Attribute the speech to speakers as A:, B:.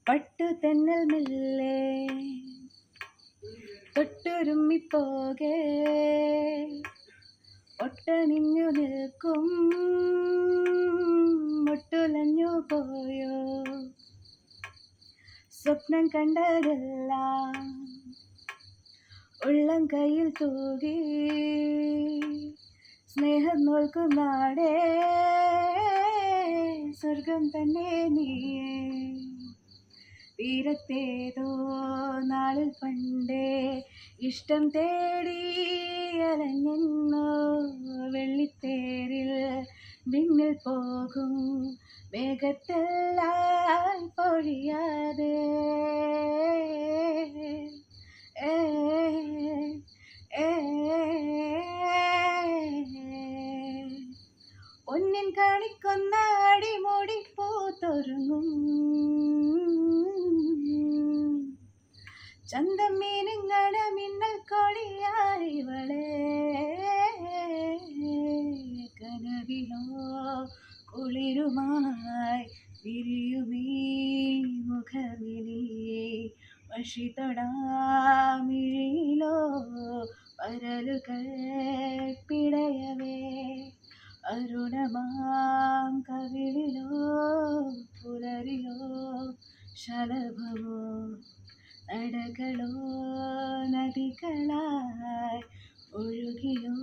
A: പട്ടു തെന്നൽ മെല്ലെ തൊട്ടുരുമ്മിപ്പോകെ ഒട്ടണിഞ്ഞു നിൽക്കും മുട്ടുലഞ്ഞു പോയോ സ്വപ്നം കണ്ടതെല്ലാം ഉള്ളം കയ്യിൽ തൂകി സ്നേഹം നോൽക്കും നാടേ സ്വർഗം തന്നെ നീയേ തീരത്തേതോ നാളിൽ പണ്ടേ ഇഷ്ടം തേടി അലഞ്ഞെന്നോ വെള്ളിത്തേരിൽ വിണ്ണിൽ പോകും മേഘത്തെല്ലാം പൊഴിയാതെ പൊന്നിൻ കാണിക്കൊന്ന അടിമുടി പൂത്തൊരുങ്ങും ചന്തം മീനുങ്ങണ മിന്നൽ കൊടിയായിവളെ കനവിലോ കുളിരുമായി വിരിയുമീ മുഖമിനി മഷി തൊടാമിഴിയിലോ പരലുകൾ പിടയവേ അരുണമാം കവിളിലോ പുലരിയോ ശലഭമോ നടകളോ നദികളായി ഒഴുകിയോ